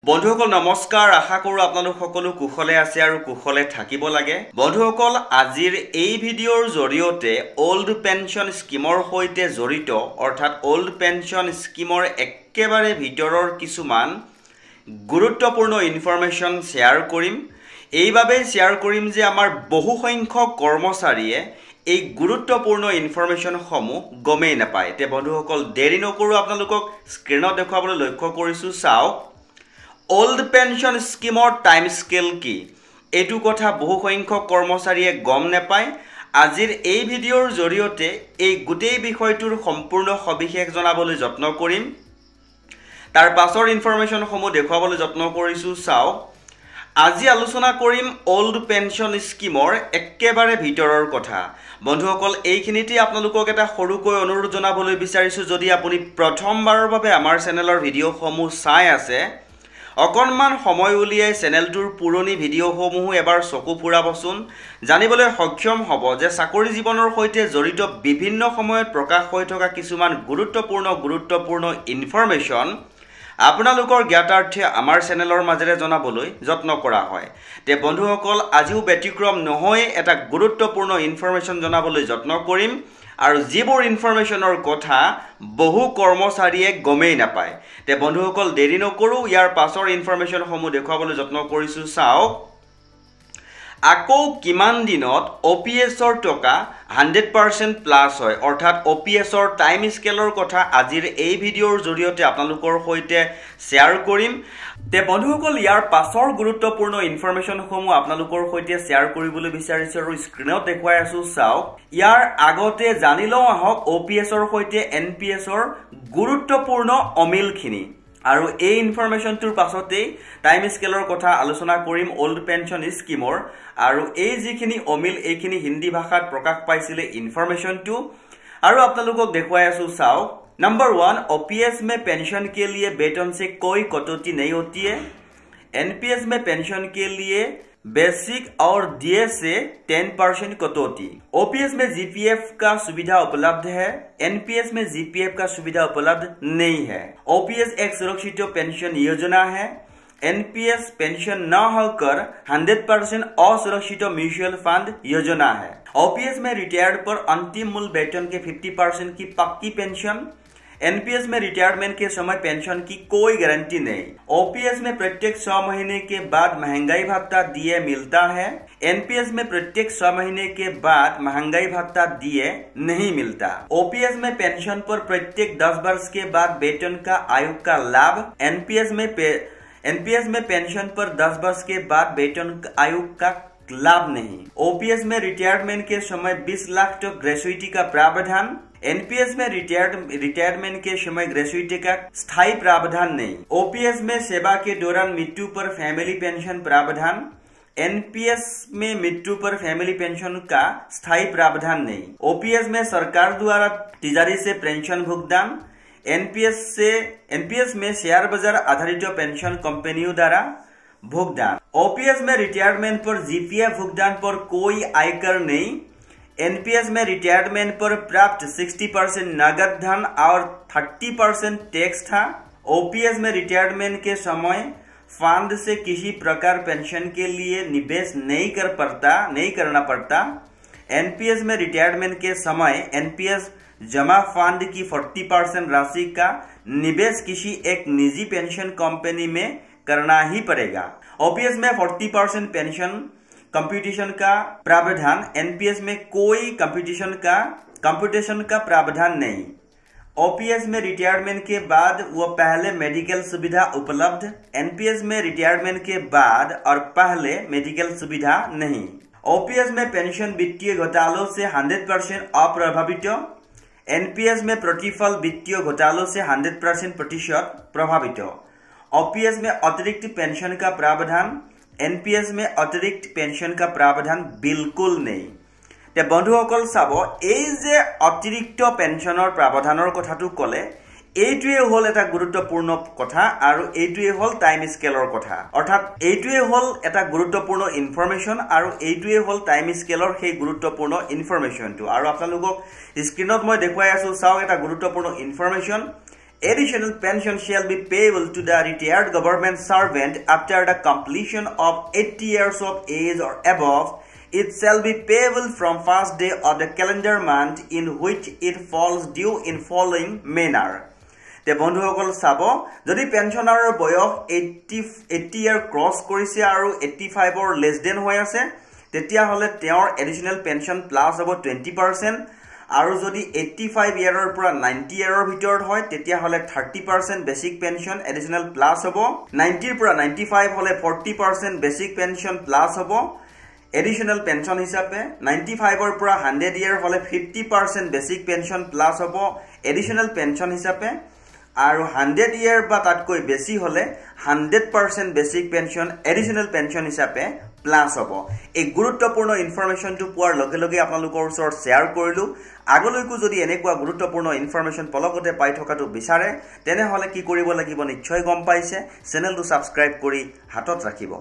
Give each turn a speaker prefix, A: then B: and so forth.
A: বন্ধুসকল নমস্কাৰ আশা কৰো আপোনালোক সকলো কুশলে আছে আৰু কুশলে থাকিব লাগে বন্ধুসকল আজিৰ এই ভিডিঅ'ৰ জৰিয়তে ওল্ড পেনশন স্কিমৰ সৈতে জড়িত অৰ্থাৎ ওল্ড পেনশন স্কিমৰ একেবাৰে ভিতৰৰ কিছুমান গুৰুত্বপূৰ্ণ ইনফৰমেশন শেয়াৰ কৰিম এইভাবে শেয়াৰ কৰিম যে আমাৰ বহু সংখ্যক কৰ্মচাৰীয়ে এই গুৰুত্বপূৰ্ণ ইনফৰমেশন সমূহ গমেই নাপায় তে বন্ধুসকল দেৰি নকৰো আপোনালোকক স্ক্ৰিনত দেখাবলৈ লক্ষ্য কৰিছো চাওক Old pension scheme or time scale কি এটু কথা বহু সংখ্যক কৰ্মচাৰীয়ে গম নাপায় আজিৰ এই ভিডিঅ'ৰ জৰিয়তে এই গোটেই বিষয়টোৰ সম্পূৰ্ণ সবিশেষ জনাবলৈ যত্ন কৰিম তাৰ পাছৰ ইনফৰমেশন সমূহ দেখাবলৈ যত্ন কৰিছো চাও আজি আলোচনা কৰিম ওল্ড পেনশন স্কিমৰ একেবাৰে ভিতৰৰ কথা বন্ধুসকল এইখিনিতে আপোনালোকক এটা সৰুকৈ অনুৰোধ জনাবলৈ বিচাৰিছো যদি আপুনি প্ৰথমবাৰৰ বাবে আমাৰ চেনেলৰ ভিডিঅ'সমূহ চাই আছে অকনমান সময় উলিয়াই চেনেলটোৰ পুৰণি ভিডিঅ'সমূহ এবাৰ চকু ফুৰাবচোন জানিবলৈ সক্ষম হ'ব যে চাকৰি জীৱনৰ সৈতে জড়িত বিভিন্ন সময়ত প্ৰকাশ হৈ থকা কিছুমান গুৰুত্বপূৰ্ণ ইনফৰমেশন আপোনালোকৰ জ্ঞাতাৰ্থে আমাৰ চেনেলৰ মাজেৰে জনাবলৈ যত্ন কৰা হয় তে বন্ধুসকল আজিও ব্যতিক্ৰম নহয় এটা গুৰুত্বপূৰ্ণ ইনফৰমেশন জনাবলৈ যত্ন কৰিম আৰু যিবোৰ ইনফৰমেশনৰ কথা বহু কৰ্মচাৰীয়ে গমেই নাপায় তে বন্ধুসকল দেৰি নকৰো ইয়াৰ পাছৰ ইনফৰমেশন সমূহ দেখাবলৈ যত্ন কৰিছো চাওক আকৌ কিমান দিনত ওপিএছৰ টকা 100% প্লাস হয় অৰ্থাৎ ওপিএছৰ টাইম স্কেলৰ কথা আজিৰ এই ভিডিঅ'ৰ জৰিয়তে আপোনালোকৰ সৈতে শেয়াৰ কৰিম তে বন্ধুসকল ইয়াৰ পাছৰ গুৰুত্বপূৰ্ণ ইনফৰমেশন সমূহ আপোনালোকৰ সৈতে শেয়াৰ কৰিবলৈ বিচাৰিছো আৰু স্ক্ৰিনত দেখুৱাই আছো চাওক ইয়াৰ আগতে জানি লওঁ আহক ওপিএছৰ সৈতে এনপিএছৰ গুৰুত্বপূৰ্ণ অমিলখিনি আৰু এই ইনফৰমেশনটোৰ পাছতে টাইম স্কেলৰ কথা আলোচনা কৰিম ওল্ড পেনশন স্কিমৰ আৰু এই যিখিনি অমিল এইখিনি হিন্দী ভাষাত প্ৰকাশ পাইছিলে ইনফৰমেশনটো আৰু আপোনালোকক দেখুৱাই আছো চাওক नंबर 1 ओपीएस में पेंशन के लिए वेतन से कोई कटौती नहीं होती है एनपीएस में पेंशन के लिए बेसिक और डीए से 10% कटौती ओपीएस में जीपीएफ का सुविधा उपलब्ध है एनपीएस में जीपीएफ का सुविधा उपलब्ध नहीं है ओपीएस एक सुरक्षित पेंशन योजना है एनपीएस पेंशन न होकर 100% असुरक्षित म्यूचुअल फंड योजना है ओपीएस में रिटायर्ड पर अंतिम मूल वेतन के 50% की पक्की पेंशन एनपीएस में रिटायरमेंट के समय पेंशन की कोई गारंटी नहीं ओपीएस में प्रत्येक 6 महीने के बाद महंगाई भत्ता डीए मिलता है एनपीएस में प्रत्येक 6 महीने के बाद महंगाई भत्ता डीए नहीं मिलता ओपीएस में पेंशन पर प्रत्येक 10 वर्ष के बाद वेतन का आयोग का लाभ एनपीएस में पेंशन पर 10 वर्ष के बाद वेतन आयोग का लाभ नहीं ओपीएस में रिटायरमेंट के समय 20 लाख तक ग्रेच्युटी का प्रावधान एनपीएस में रिटायरमेंट के समय ग्रेच्युटी का स्थायी प्रावधान नहीं ओपीएस में सेवा के दौरान मृत्यु पर फैमिली पेंशन प्रावधान एनपीएस में मृत्यु पर फैमिली पेंशन का स्थायी प्रावधान नहीं ओपीएस में सरकार द्वारा तिजारी से पेंशन भुगतान एनपीएस में शेयर बाजार आधारित पेंशन कंपनियों द्वारा भुगतान ओपीएस में रिटायरमेंट पर जीपीएफ भुगतान पर कोई आयकर नहीं एनपीएस में रिटायरमेंट पर प्राप्त 60% नगद धन और 30% टैक्स था ओपीएस में रिटायरमेंट के समय फंड से किसी प्रकार पेंशन के लिए निवेश नहीं करना पड़ता एनपीएस में रिटायरमेंट के समय एनपीएस जमा फंड की 40% राशि का निवेश किसी एक निजी पेंशन कंपनी में करना ही पड़ेगा ओपीएस में 40% पेंशन कंप्यूटेशन का प्रावधान एनपीएस में कोई कंप्यूटेशन का प्रावधान नहीं ओपीएस में रिटायरमेंट के बाद वो पहले मेडिकल सुविधा उपलब्ध एनपीएस में रिटायरमेंट के बाद और पहले मेडिकल सुविधा नहीं ओपीएस में पेंशन वित्तीय घोटालों से 100% अप्रभावित एनपीएस में प्रतिफल वित्तीय घोटालों से 100% प्रभावित ओपीएस में अतिरिक्त पेंशन का प्रावधान एनपीएस में अतिरिक्त पेंशन का प्रावधान बिल्कुल नहीं ते बंधुসকল চাব এই যে অতিৰিক্ত পেনশনৰ প্ৰাৱধানৰ কথাটো কলে এইটোৱে হল এটা গুৰুত্বপূৰ্ণ কথা আৰু এইটোৱে হল টাইম স্কেলৰ কথা অৰ্থাৎ এইটোৱে হল এটা গুৰুত্বপূৰ্ণ ইনফৰমেশন আৰু এইটোৱে হল টাইম স্কেলৰ সেই গুৰুত্বপূৰ্ণ ইনফৰমেশনটো আৰু আপোনালোকক স্ক্ৰিনত মই দেখুৱাই আছো চাওক এটা গুৰুত্বপূৰ্ণ information Additional pension shall be payable to the retired government servant after the completion of 80 years of age or above. It shall be payable from first day of the calendar month in which it falls due in following manner. তে বন্ধুসকল চাব যদি পেনশনাৰৰ বয়স 80 ইয়াৰ cross কৰিছে আৰু 85 ৰ less than হৈ আছে তেতিয়া হলে তেওঁৰ এডিশনাল পেনশন প্লাস হ'ব 20%, আৰু যদি 85 ইয়াৰৰ পৰা 90 ইয়াৰৰ ভিতৰত হয় তেতিয়া হলে 30% বেসিক পেনশন এডিশনাল প্লাস হ'ব, 90 ৰ পৰা 95 হলে 40% বেসিক পেনশন প্লাস হ'ব এডিশনাল পেনশন হিচাপে, 95 ৰ পৰা 100 ইয়াৰ হলে 50% বেসিক পেনশন প্লাস হ'ব এডিশনাল পেনশন হিচাপে, আৰু 100 ইয়াৰ বা তাতকৈ বেছি হলে 100% বেসিক পেনশন এডিশনাল পেনশন হিচাপে প্লাস হ'ব। এই গুৰুত্বপূৰ্ণ ইনফৰমেশনটো পোৱাৰ লগে লগে আপোনালোকৰ ওচৰত শেয়াৰ কৰিলো। আগলৈকো যদি এনেকুৱা গুৰুত্বপূৰ্ণ ইনফৰমেশন পলকতে পাই থকাটো বিচাৰে তেনেহলে কি কৰিব লাগিব নিশ্চয় গম পাইছে, চেনেলটো সাবস্ক্ৰাইব কৰি হাতত ৰাখিব।